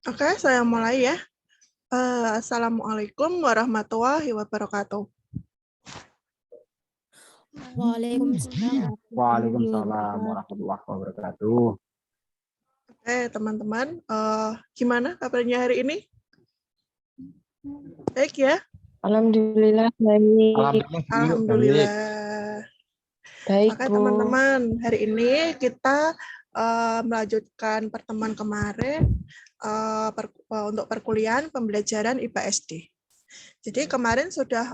Oke, saya mulai ya. Assalamualaikum warahmatullahi wabarakatuh. Waalaikumsalam. Waalaikumsalam warahmatullahi wabarakatuh. Oke, teman-teman, gimana kabarnya hari ini? Baik ya? Alhamdulillah baik. Alhamdulillah. Baik, Oke, Bu. teman-teman, hari ini kita melanjutkan pertemuan kemarin untuk perkuliahan pembelajaran IPA SD. Jadi kemarin kita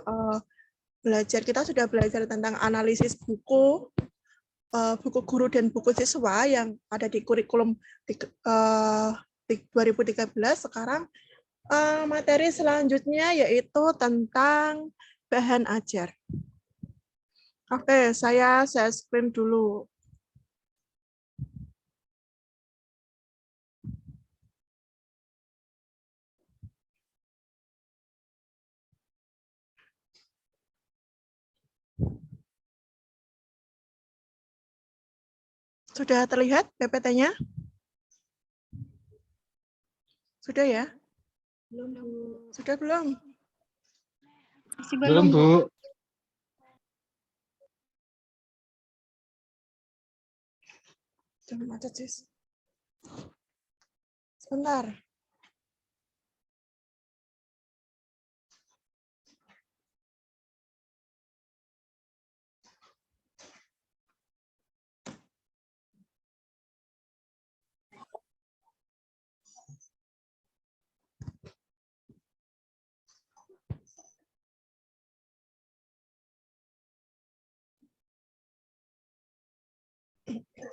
sudah belajar tentang analisis buku guru dan buku siswa yang ada di kurikulum 2013. Sekarang materi selanjutnya yaitu tentang bahan ajar. Oke, saya share screen dulu. Sudah terlihat PPT-nya? Sudah ya? Belum, Bu. Sudah belum? Masih belum, Bu. Jangan macet, Sis. Sebentar.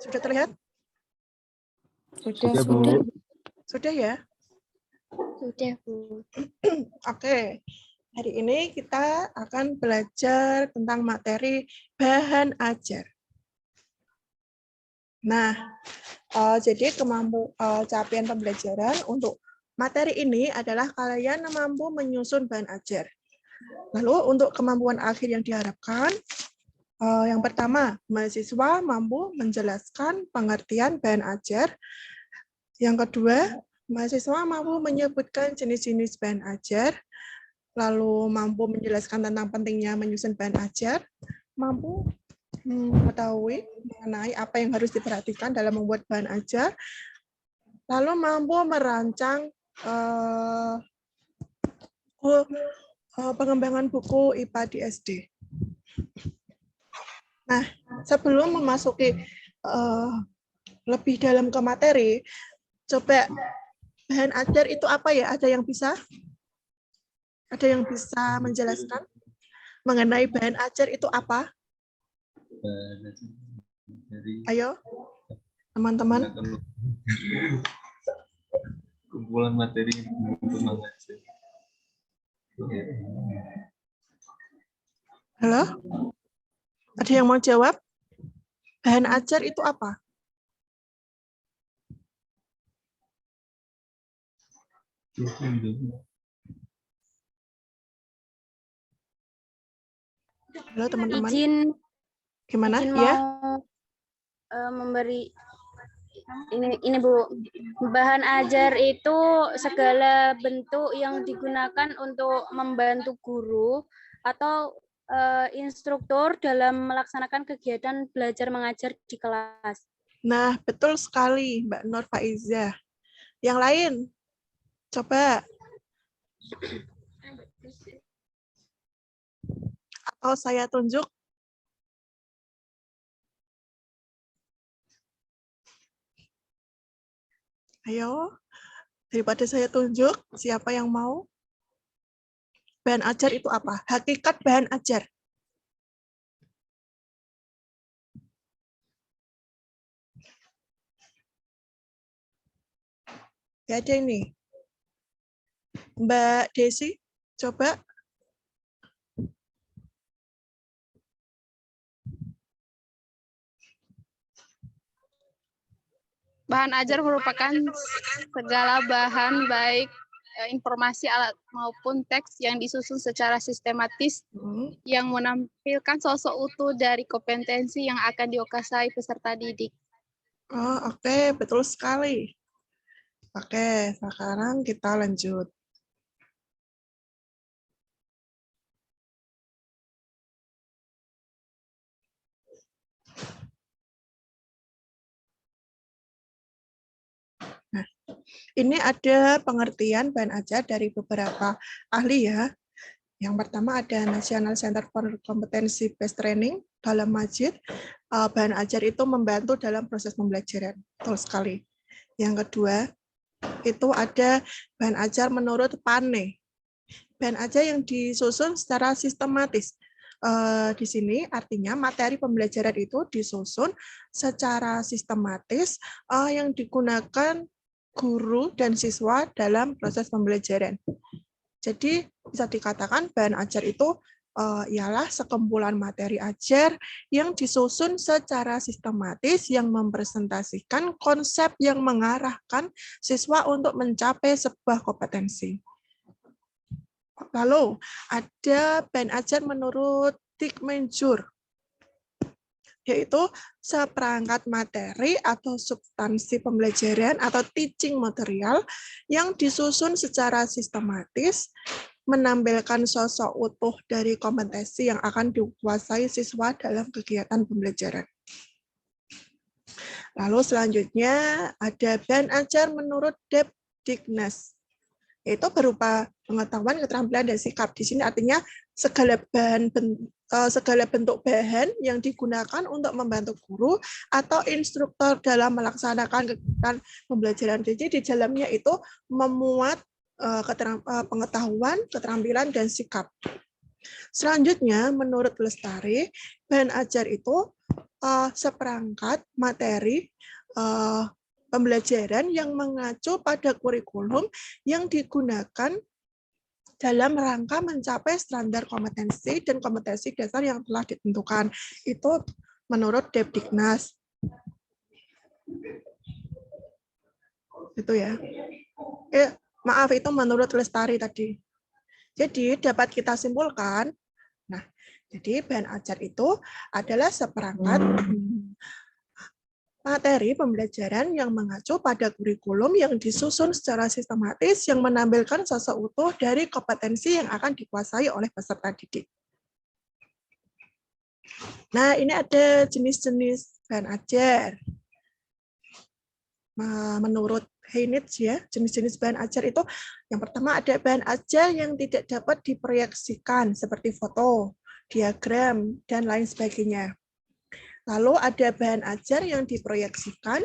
Sudah terlihat? Sudah, Bu. Sudah ya? Sudah, Bu. Oke. Hari ini kita akan belajar tentang materi bahan ajar. Nah, jadi capaian pembelajaran untuk materi ini adalah kalian mampu menyusun bahan ajar. Lalu untuk kemampuan akhir yang diharapkan, yang pertama, mahasiswa mampu menjelaskan pengertian bahan ajar. Yang kedua, mahasiswa mampu menyebutkan jenis-jenis bahan ajar, lalu mampu menjelaskan tentang pentingnya menyusun bahan ajar, mampu mengetahui mengenai apa yang harus diperhatikan dalam membuat bahan ajar, lalu mampu merancang pengembangan buku IPA di SD. Nah, sebelum memasuki lebih dalam ke materi, coba bahan ajar itu apa ya? Ada yang bisa menjelaskan mengenai bahan ajar itu apa? Ayo, teman-teman. Kumpulan materi untuk mengajar. Halo? Ada yang mau jawab? Bahan ajar itu apa? Halo teman-teman. Gimana? Izin Ya? Memberi ini Bu, bahan ajar itu segala bentuk yang digunakan untuk membantu guru atau instruktur dalam melaksanakan kegiatan belajar mengajar di kelas. Nah, betul sekali Mbak Nur Faizah. Yang lain, coba. Atau saya tunjuk. Ayo, daripada saya tunjuk, siapa yang mau? Bahan ajar itu apa? Hakikat bahan ajar. Gak ada ini. Mbak Desi, coba. Bahan ajar merupakan segala bahan baik informasi alat maupun teks yang disusun secara sistematis yang menampilkan sosok utuh dari kompetensi yang akan dikuasai peserta didik. Oh, oke, betul sekali. Oke, sekarang kita lanjut. Nah, ini ada pengertian bahan ajar dari beberapa ahli ya. Yang pertama ada National Center for Competency Based Training dalam Majid. Bahan ajar itu membantu dalam proses pembelajaran. Betul sekali. Yang kedua, itu ada bahan ajar menurut PANE. Bahan ajar yang disusun secara sistematis. Di sini artinya materi pembelajaran itu disusun secara sistematis yang digunakan guru dan siswa dalam proses pembelajaran. Jadi bisa dikatakan bahan ajar itu ialah sekumpulan materi ajar yang disusun secara sistematis yang mempresentasikan konsep yang mengarahkan siswa untuk mencapai sebuah kompetensi. Lalu ada bahan ajar menurut Dickmanjur, yaitu seperangkat materi atau substansi pembelajaran atau teaching material yang disusun secara sistematis, menampilkan sosok utuh dari kompetensi yang akan dikuasai siswa dalam kegiatan pembelajaran. Lalu selanjutnya ada bahan ajar menurut Deep-Dickness, yaitu berupa pengetahuan, keterampilan, dan sikap. Di sini artinya segala bentuk bahan yang digunakan untuk membantu guru atau instruktur dalam melaksanakan kegiatan pembelajaran. Jadi di dalamnya itu memuat pengetahuan, keterampilan, dan sikap. Selanjutnya, menurut Lestari, bahan ajar itu seperangkat materi pembelajaran yang mengacu pada kurikulum yang digunakan dalam rangka mencapai standar kompetensi dan kompetensi dasar yang telah ditentukan. Itu menurut Deep-Dickness. Itu ya. Maaf, itu menurut Lestari tadi. Jadi dapat kita simpulkan, nah, jadi bahan ajar itu adalah seperangkat materi pembelajaran yang mengacu pada kurikulum yang disusun secara sistematis yang menampilkan sosok utuh dari kompetensi yang akan dikuasai oleh peserta didik. Nah, ini ada jenis-jenis bahan ajar. Menurut Heinitz ya, jenis-jenis bahan ajar itu yang pertama ada bahan ajar yang tidak dapat diproyeksikan seperti foto, diagram, dan lain sebagainya. Lalu ada bahan ajar yang diproyeksikan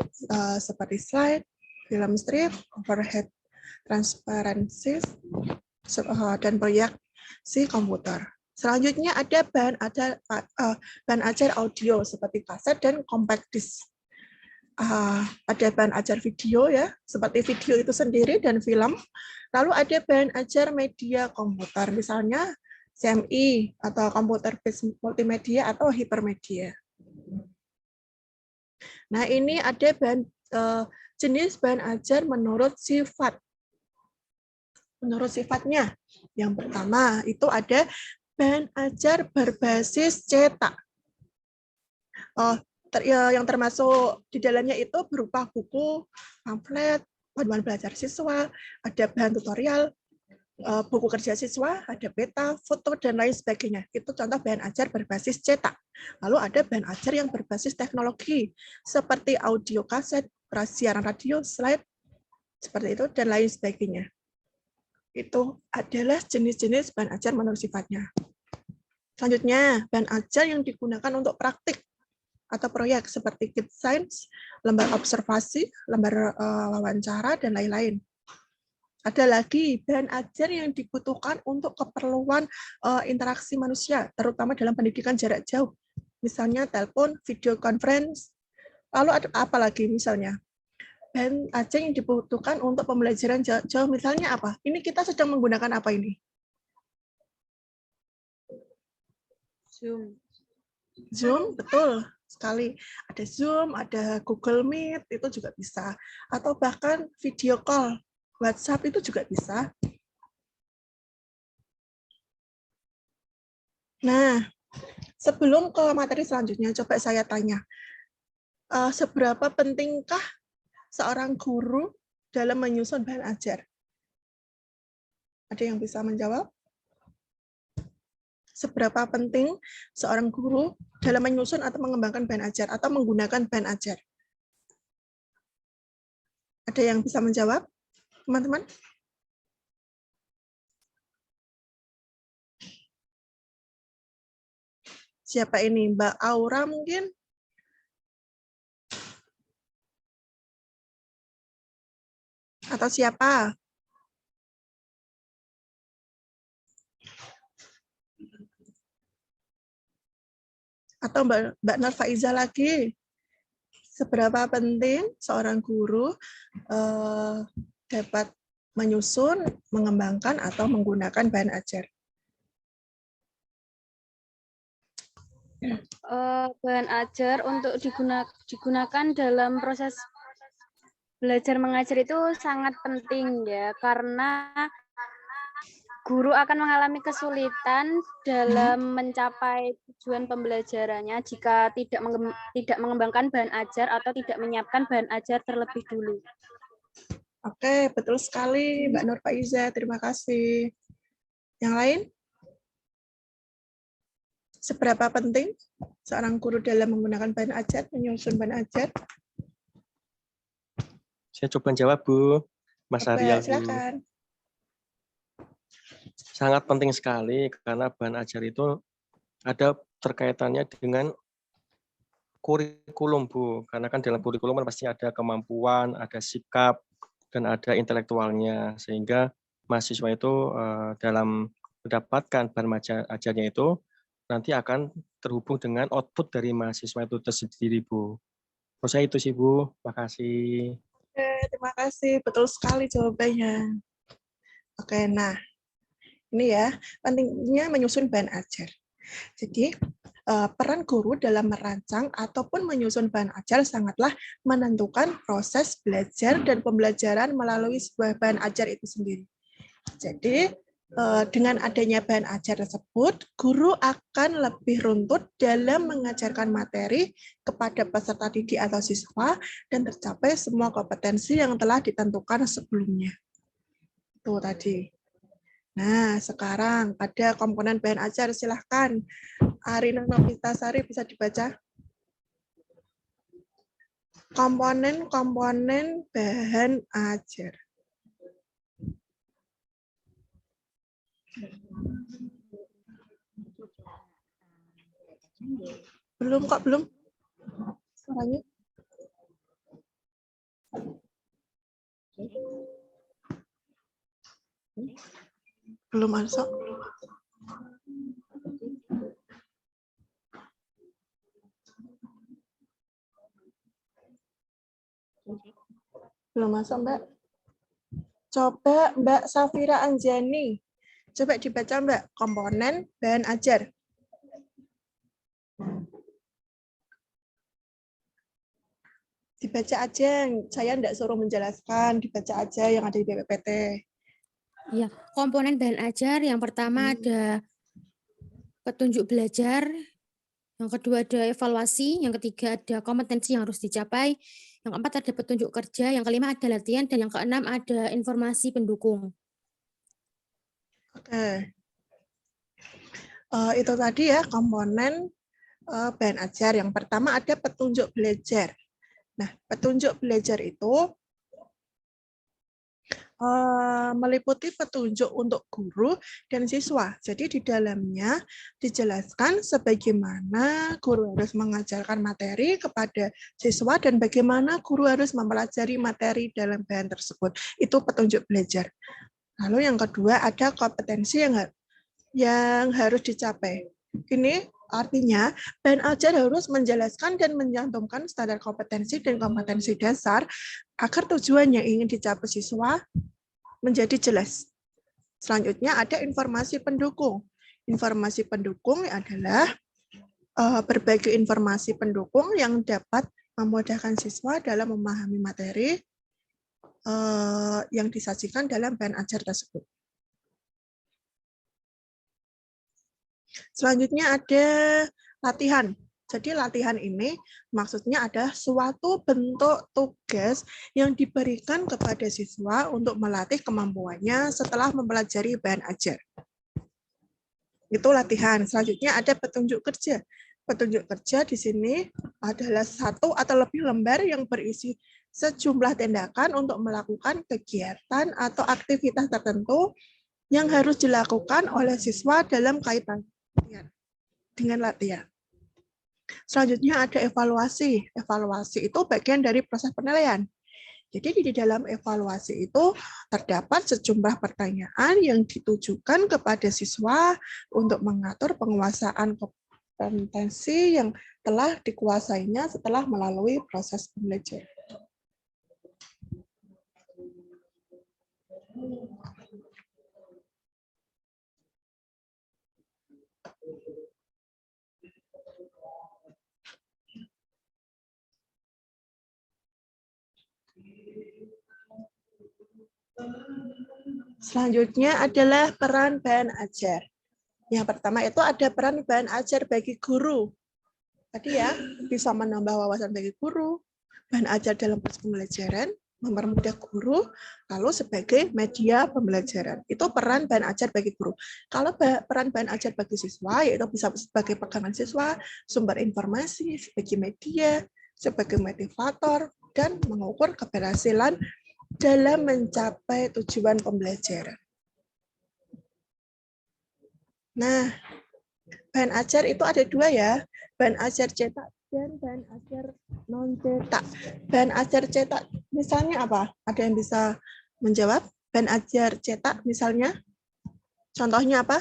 seperti slide, film strip, overhead transparansi, dan proyeksi komputer. Selanjutnya ada bahan ajar audio seperti kaset dan compact disc. Ada bahan ajar video ya, seperti video itu sendiri dan film. Lalu ada bahan ajar media komputer, misalnya CMI atau komputer based multimedia atau hypermedia. Nah, ini ada jenis bahan ajar menurut sifat. Menurut sifatnya, yang pertama itu ada bahan ajar berbasis cetak. Yang termasuk di dalamnya itu berupa buku, pamflet, panduan belajar siswa, ada bahan tutorial, buku kerja siswa, ada peta, foto, dan lain sebagainya. Itu contoh bahan ajar berbasis cetak. Lalu ada bahan ajar yang berbasis teknologi, seperti audio kaset, siaran radio, slide, seperti itu, dan lain sebagainya. Itu adalah jenis-jenis bahan ajar menurut sifatnya. Selanjutnya, bahan ajar yang digunakan untuk praktik atau proyek, seperti kit science, lembar observasi, lembar wawancara, dan lain-lain. Ada lagi bahan ajar yang dibutuhkan untuk keperluan interaksi manusia, terutama dalam pendidikan jarak jauh. Misalnya telepon, video conference. Lalu ada apa lagi misalnya? Bahan ajar yang dibutuhkan untuk pembelajaran jarak jauh, misalnya apa? Ini kita sedang menggunakan apa ini? Zoom. Zoom, betul sekali. Ada Zoom, ada Google Meet, itu juga bisa. Atau bahkan video call. WhatsApp itu juga bisa. Nah, sebelum ke materi selanjutnya, coba saya tanya, seberapa pentingkah seorang guru dalam menyusun bahan ajar? Ada yang bisa menjawab? Seberapa penting seorang guru dalam menyusun atau mengembangkan bahan ajar atau menggunakan bahan ajar? Ada yang bisa menjawab, teman-teman? Siapa ini? Mbak Aura mungkin? Atau siapa? Atau Mbak Nur Faiza lagi? Seberapa penting seorang guru dapat menyusun, mengembangkan, atau menggunakan bahan ajar? Bahan ajar untuk digunakan dalam proses belajar mengajar itu sangat penting ya, karena guru akan mengalami kesulitan dalam mencapai tujuan pembelajarannya jika tidak mengembangkan bahan ajar atau tidak menyiapkan bahan ajar terlebih dulu. Oke, betul sekali Mbak Nur Faiza, terima kasih. Yang lain? Seberapa penting seorang guru dalam menggunakan bahan ajar, menyusun bahan ajar? Saya coba jawab, Bu. Mas Ariel. Silakan. Sangat penting sekali karena bahan ajar itu ada terkaitannya dengan kurikulum, Bu. Karena kan dalam kurikulum kan pasti ada kemampuan, ada sikap, dan ada intelektualnya. Sehingga mahasiswa itu dalam mendapatkan bahan ajarnya itu nanti akan terhubung dengan output dari mahasiswa itu tersendiri, Bu. Menurut saya itu sih, Bu. Makasih. Oke, terima kasih. Betul sekali jawabannya. Oke, nah ini ya pentingnya menyusun bahan ajar. Jadi peran guru dalam merancang ataupun menyusun bahan ajar sangatlah menentukan proses belajar dan pembelajaran melalui sebuah bahan ajar itu sendiri. Jadi dengan adanya bahan ajar tersebut, guru akan lebih runtut dalam mengajarkan materi kepada peserta didik atau siswa dan tercapai semua kompetensi yang telah ditentukan sebelumnya. Itu tadi. Nah, sekarang ada komponen bahan ajar, silahkan. Arina Novitasari bisa dibaca. Komponen-komponen bahan ajar. Belum kok, belum. Suaranya. Belum masuk. Belum masuk, Mbak. Coba Mbak Safira Anjani. Coba dibaca, Mbak, komponen bahan ajar. Dibaca aja, saya enggak suruh menjelaskan, dibaca aja yang ada di BPPT. Ya, komponen bahan ajar yang pertama ada petunjuk belajar, yang kedua ada evaluasi, yang ketiga ada kompetensi yang harus dicapai, yang keempat ada petunjuk kerja, yang kelima ada latihan, dan yang keenam ada informasi pendukung. Oke. Itu tadi ya komponen bahan ajar. Yang pertama ada petunjuk belajar. Nah, petunjuk belajar itu meliputi petunjuk untuk guru dan siswa. Jadi di dalamnya dijelaskan sebagaimana guru harus mengajarkan materi kepada siswa dan bagaimana guru harus mempelajari materi dalam bahan tersebut. Itu petunjuk belajar. Lalu yang kedua ada kompetensi yang harus dicapai. Ini artinya bahan ajar harus menjelaskan dan mencantumkan standar kompetensi dan kompetensi dasar agar tujuan yang ingin dicapai siswa menjadi jelas. Selanjutnya ada informasi pendukung. Informasi pendukung adalah berbagai informasi pendukung yang dapat memudahkan siswa dalam memahami materi yang disajikan dalam bahan ajar tersebut. Selanjutnya ada latihan. Jadi latihan ini maksudnya adalah suatu bentuk tugas yang diberikan kepada siswa untuk melatih kemampuannya setelah mempelajari bahan ajar. Itu latihan. Selanjutnya ada petunjuk kerja. Petunjuk kerja di sini adalah satu atau lebih lembar yang berisi sejumlah tindakan untuk melakukan kegiatan atau aktivitas tertentu yang harus dilakukan oleh siswa dalam kaitan dengan latihan. Selanjutnya ada evaluasi. Evaluasi itu bagian dari proses penilaian. Jadi di dalam evaluasi itu terdapat sejumlah pertanyaan yang ditujukan kepada siswa untuk mengatur penguasaan kompetensi yang telah dikuasainya setelah melalui proses pembelajaran. Selanjutnya adalah peran bahan ajar. Yang pertama itu ada peran bahan ajar bagi guru. Tadi ya, bisa menambah wawasan bagi guru, bahan ajar dalam proses pembelajaran, mempermudah guru, lalu sebagai media pembelajaran. Itu peran bahan ajar bagi guru. Kalau peran bahan ajar bagi siswa, yaitu bisa sebagai pegangan siswa, sumber informasi, sebagai media, sebagai motivator, dan mengukur keberhasilan dalam mencapai tujuan pembelajaran. Nah, bahan ajar itu ada dua ya, bahan ajar cetak dan bahan ajar non-cetak. Bahan ajar cetak misalnya apa? Ada yang bisa menjawab? Bahan ajar cetak misalnya? Contohnya apa?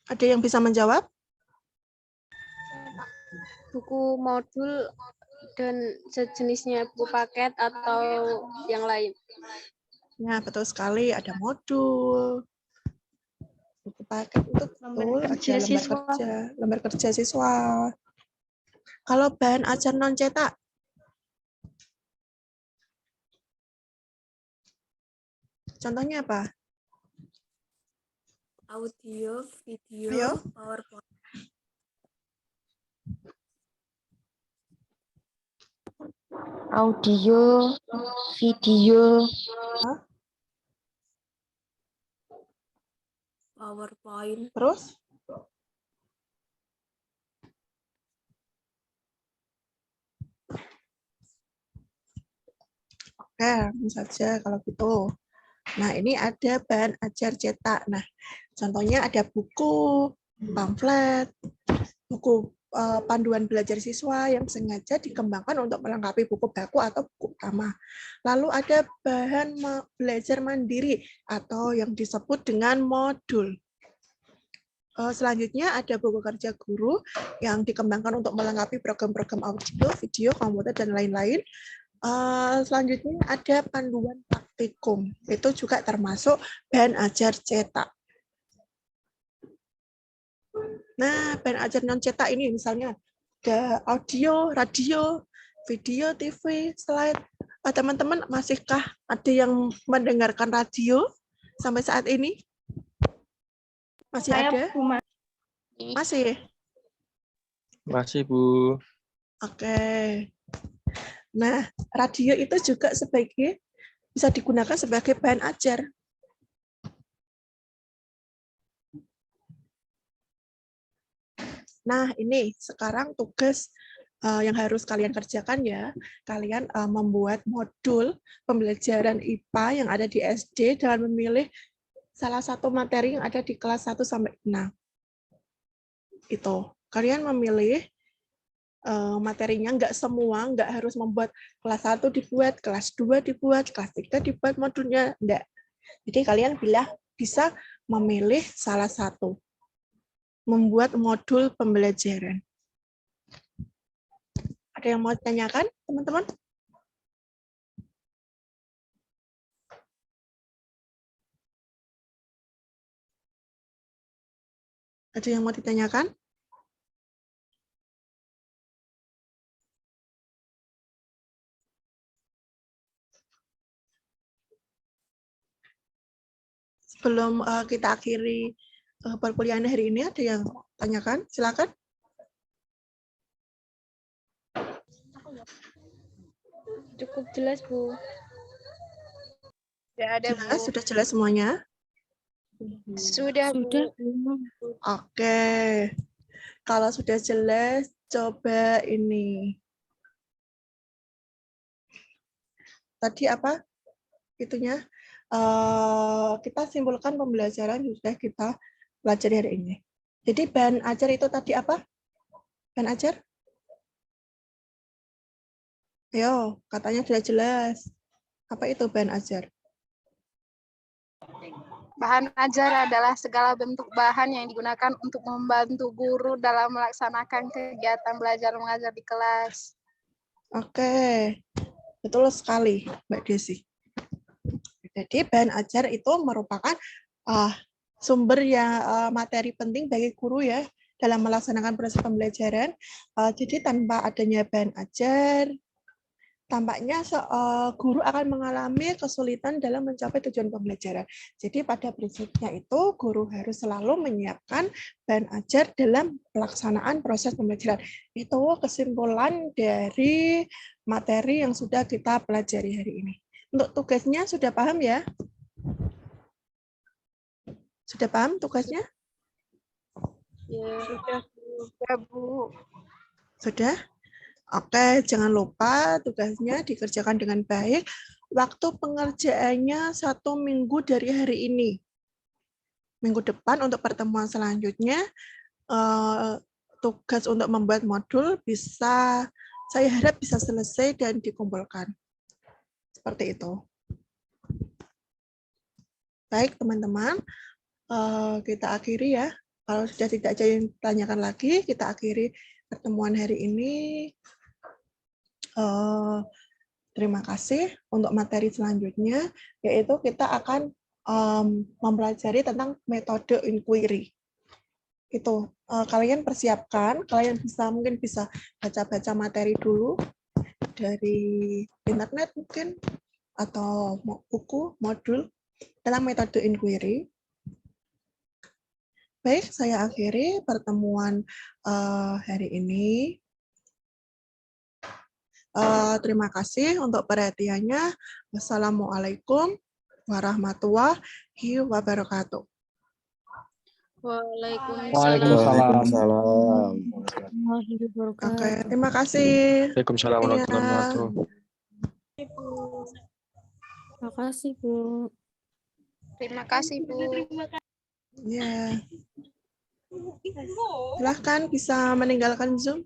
Ada yang bisa menjawab? Buku modul dan sejenisnya, buku paket atau yang lain. Ya, betul sekali. Ada modul, buku paket itu betul, ada lembar kerja siswa. Kalau bahan ajar non cetak, contohnya apa? Audio, video, Ayo. PowerPoint. Audio, video, PowerPoint. Terus? Oke, langsung saja kalau gitu. Nah, ini ada bahan ajar cetak. Nah, contohnya ada buku, pamflet, buku panduan belajar siswa yang sengaja dikembangkan untuk melengkapi buku baku atau buku utama. Lalu ada bahan belajar mandiri atau yang disebut dengan modul. Selanjutnya ada buku kerja guru yang dikembangkan untuk melengkapi program-program audio, video, komputer, dan lain-lain. Selanjutnya ada panduan praktikum. Itu juga termasuk bahan ajar cetak. Nah, bahan ajar non cetak ini misalnya ada audio, radio, video, TV, slide. Teman-teman masihkah ada yang mendengarkan radio sampai saat ini? Masih ada? Masih? Masih, Bu. Oke. Nah, radio itu juga bisa digunakan sebagai bahan ajar. Nah, ini sekarang tugas yang harus kalian kerjakan ya. Kalian membuat modul pembelajaran IPA yang ada di SD dengan memilih salah satu materi yang ada di kelas 1 sampai 6. Itu. Kalian memilih materinya, nggak semua, nggak harus membuat kelas 1 dibuat, kelas 2 dibuat, kelas 3 dibuat modulnya, enggak. Jadi kalian bisa memilih salah satu. Membuat modul pembelajaran. Ada yang mau ditanyakan, teman-teman? Ada yang mau ditanyakan? Sebelum kita akhiri perkuliahan hari ini? Ada yang tanyakan? Silakan. Cukup jelas, Bu. Tidak ada, Bu. Jelas, sudah jelas semuanya? Sudah, Bu. Sudah. Oke. Kalau sudah jelas, coba ini. Tadi apa? Itunya. Kita simpulkan pembelajaran yang sudah kita pelajari hari ini. Jadi bahan ajar itu tadi apa? Bahan ajar? Ayo, katanya sudah jelas. Apa itu bahan ajar? Bahan ajar adalah segala bentuk bahan yang digunakan untuk membantu guru dalam melaksanakan kegiatan belajar mengajar di kelas. Oke, betul sekali, Mbak Desi. Jadi bahan ajar itu merupakan sumber yang materi penting bagi guru ya dalam melaksanakan proses pembelajaran. Jadi tanpa adanya bahan ajar, tampaknya guru akan mengalami kesulitan dalam mencapai tujuan pembelajaran. Jadi pada prinsipnya itu guru harus selalu menyiapkan bahan ajar dalam pelaksanaan proses pembelajaran. Itu kesimpulan dari materi yang sudah kita pelajari hari ini. Untuk tugasnya sudah paham ya? Sudah paham tugasnya? Ya, sudah, Bu. Sudah? Oke, jangan lupa tugasnya dikerjakan dengan baik. Waktu pengerjaannya 1 minggu dari hari ini. Minggu depan untuk pertemuan selanjutnya, tugas untuk membuat modul saya harap bisa selesai dan dikumpulkan. Seperti itu. Baik, teman-teman. Kita akhiri ya. Kalau sudah tidak ada yang ditanyakan lagi, kita akhiri pertemuan hari ini. Terima kasih. Untuk materi selanjutnya, yaitu kita akan mempelajari tentang metode inquiry. Itu kalian persiapkan, kalian mungkin bisa baca-baca materi dulu dari internet mungkin, atau buku, modul tentang metode inquiry. Baik, saya akhiri pertemuan hari ini. Terima kasih untuk perhatiannya. Wassalamualaikum warahmatullahi wabarakatuh. Waalaikumsalam. Oke, terima kasih. Waalaikumsalam warahmatullahi wabarakatuh. Terima kasih, Bu. Terima kasih, Bu. Ya. Silahkan bisa meninggalkan Zoom.